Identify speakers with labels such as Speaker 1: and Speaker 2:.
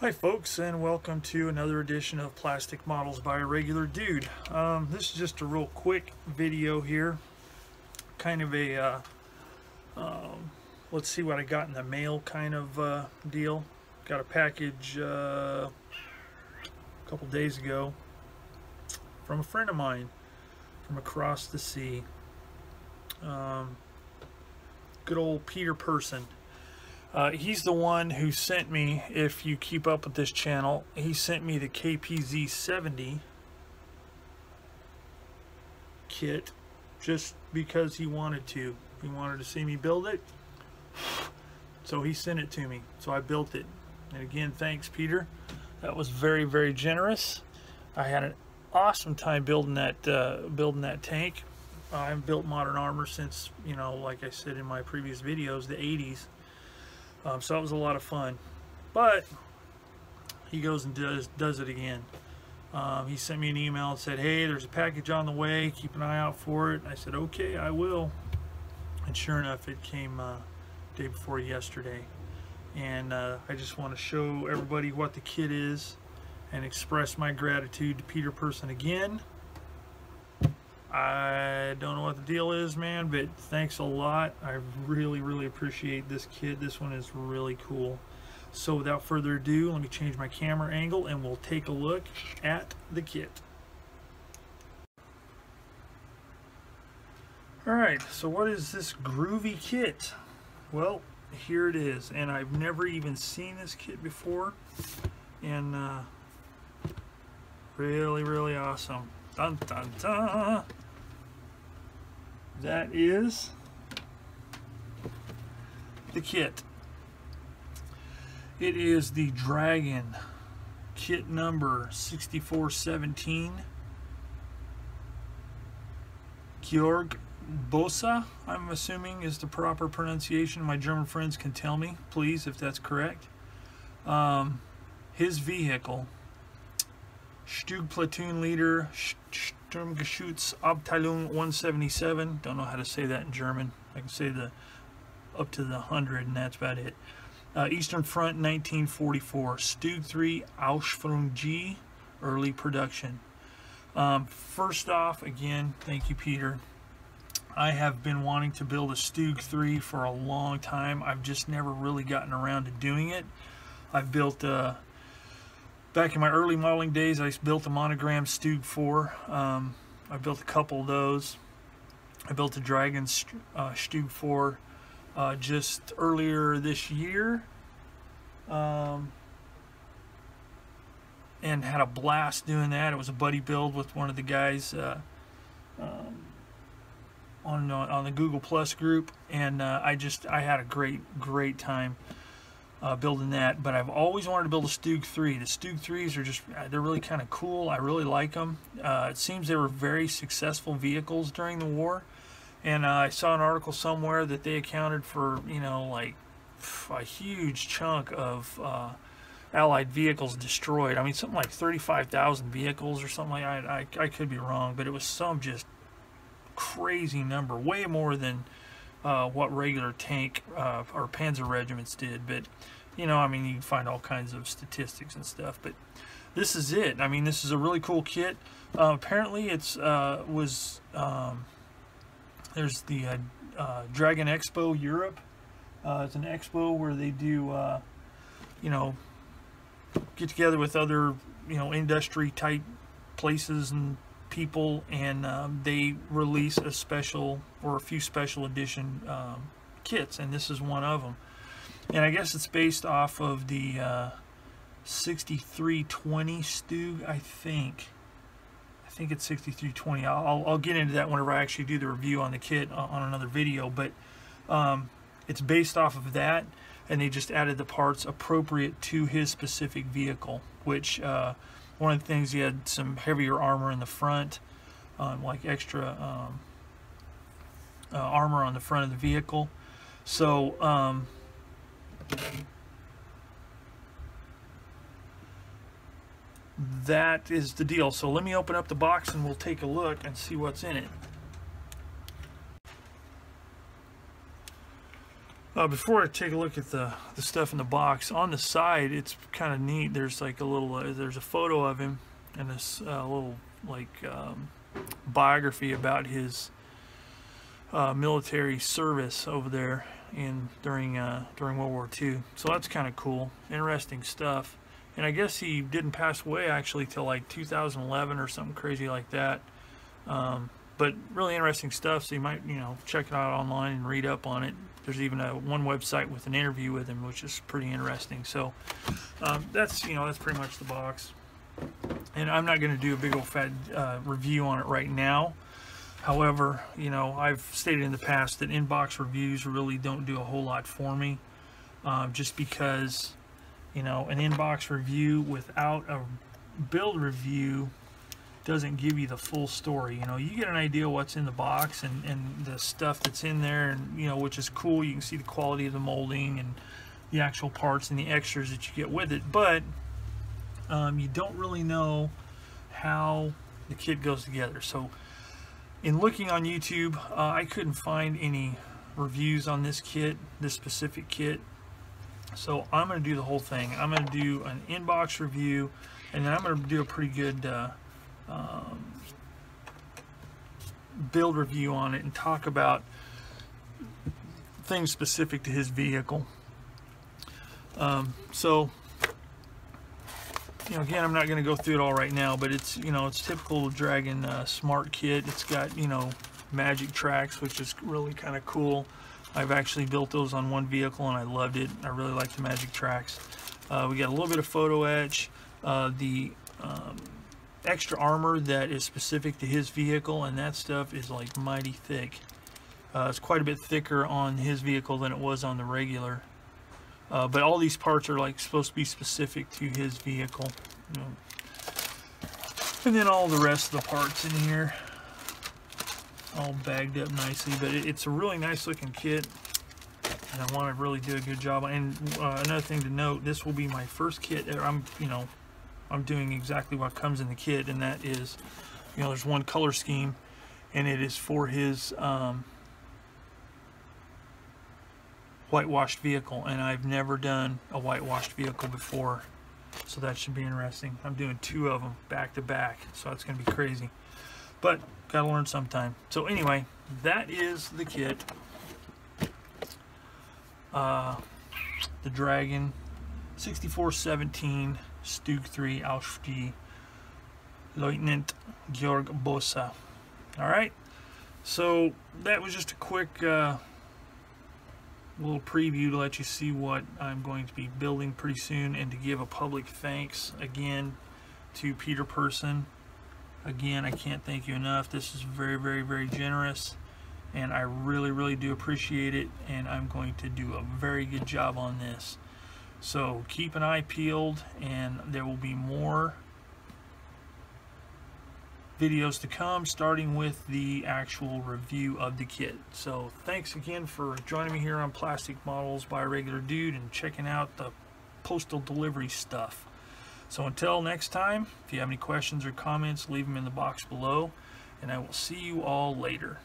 Speaker 1: Hi folks, and welcome to another edition of Plastic Models by a Regular Dude. This is just a real quick video here, kind of a let's see what I got in the mail kind of deal. Got a package a couple days ago from a friend of mine from across the sea. Good old Peter Persson. He's the one who sent me, if you keep up with this channel, he sent me the KPZ 70 kit just because he wanted to. He wanted to see me build it, so he sent it to me. So I built it. And again, thanks, Peter. That was very, very generous. I had an awesome time building that tank. I've built modern armor since, you know, like I said in my previous videos, the 80s. So that was a lot of fun, but he goes and does it again. He sent me an email and said, hey, there's a package on the way, keep an eye out for it. I said, okay, I will. And sure enough, it came day before yesterday. And I just want to show everybody what the kit is and express my gratitude to Peter Persson again. I don't know what the deal is, man, but thanks a lot. I really, really appreciate this kit. This one is really cool. So without further ado, let me change my camera angle and we'll take a look at the kit. Alright, so what is this groovy kit? Well, here it is, and I've never even seen this kit before, and really, really awesome. Dun, dun, dun. That is the kit. It is the Dragon kit number 6417. Georg Bosa, I'm assuming is the proper pronunciation. My German friends can tell me, please, if that's correct. His vehicle, Stug Platoon Leader, Sturmgeschützabteilung 177. Don't know how to say that in German. I can say the up to the 100, and that's about it. Eastern Front 1944. Stug 3 Ausführung G, early production. First off, again, thank you, Peter. I have been wanting to build a Stug 3 for a long time. I've just never really gotten around to doing it. I've built back in my early modeling days, I built a monogram Stug 4. I built a couple of those. I built a Dragon Stug 4 just earlier this year, and had a blast doing that. It was a buddy build with one of the guys on the Google Plus group, and I had a great time building that. But I've always wanted to build a Stug 3. The Stug 3s are they're really kind of cool. I really like them. It seems they were very successful vehicles during the war, and I saw an article somewhere that they accounted for, you know, like a huge chunk of Allied vehicles destroyed. I mean, something like 35,000 vehicles or something like that. I could be wrong, but it was some just crazy number, way more than what regular tank or panzer regiments did. But you know, I mean, you can find all kinds of statistics and stuff, but this is it. I mean, this is a really cool kit. Apparently it's there's the Dragon Expo Europe. It's an expo where they do you know, get together with other, you know, industry type places and people, and they release a special or a few special edition kits, and this is one of them. And I guess it's based off of the 6320 Stug. I think it's 6320. I'll get into that whenever I actually do the review on the kit on another video, but it's based off of that, and they just added the parts appropriate to his specific vehicle, which one of the things, he had some heavier armor in the front, like extra armor on the front of the vehicle. So that is the deal. So let me open up the box and we'll take a look and see what's in it. Before I take a look at the stuff in the box, on the side, it's kind of neat. There's like a little, there's a photo of him and this little like biography about his military service over there during World War II. So that's kind of cool, interesting stuff. And I guess he didn't pass away actually till like 2011 or something crazy like that. But really interesting stuff. So you might, you know, check it out online and read up on it. There's even one website with an interview with him, which is pretty interesting. So that's, you know, that's pretty much the box. And I'm not going to do a big old fat review on it right now. However, you know, I've stated in the past that in-box reviews really don't do a whole lot for me, just because, you know, an in-box review without a build review doesn't give you the full story. You know, you get an idea what's in the box and the stuff that's in there, and, you know, which is cool. You can see the quality of the molding and the actual parts and the extras that you get with it, but you don't really know how the kit goes together. So in looking on YouTube, I couldn't find any reviews on this kit, this specific kit. So I'm going to do the whole thing. I'm going to do an in-box review, and then I'm going to do a pretty good build review on it and talk about things specific to his vehicle. So, you know, again, I'm not going to go through it all right now, but it's, you know, it's typical Dragon Smart kit. It's got, you know, magic tracks, which is really kind of cool. I've actually built those on one vehicle and I loved it. I really like the magic tracks. We got a little bit of photo etch, the extra armor that is specific to his vehicle, and that stuff is like mighty thick. It's quite a bit thicker on his vehicle than it was on the regular. But all these parts are like supposed to be specific to his vehicle. You know. And then all the rest of the parts in here, all bagged up nicely. But it's a really nice looking kit, and I want to really do a good job. And another thing to note, this will be my first kit. I'm doing exactly what comes in the kit, and that is, you know, there's one color scheme, and it is for his whitewashed vehicle, and I've never done a whitewashed vehicle before, so that should be interesting. I'm doing 2 of them back to back, so that's going to be crazy, but gotta learn sometime. So anyway, that is the kit. The Dragon 6417 Stug 3 Ausf Lieutenant Georg Bossa. Alright, so that was just a quick little preview to let you see what I'm going to be building pretty soon, and to give a public thanks again to Peter Persson. Again, I can't thank you enough. This is very, very, very generous, and I really, really do appreciate it, and I'm going to do a very good job on this. So keep an eye peeled, and there will be more videos to come, starting with the actual review of the kit. So thanks again for joining me here on Plastic Models by a Regular Dude and checking out the postal delivery stuff. So until next time, if you have any questions or comments, leave them in the box below, and I will see you all later.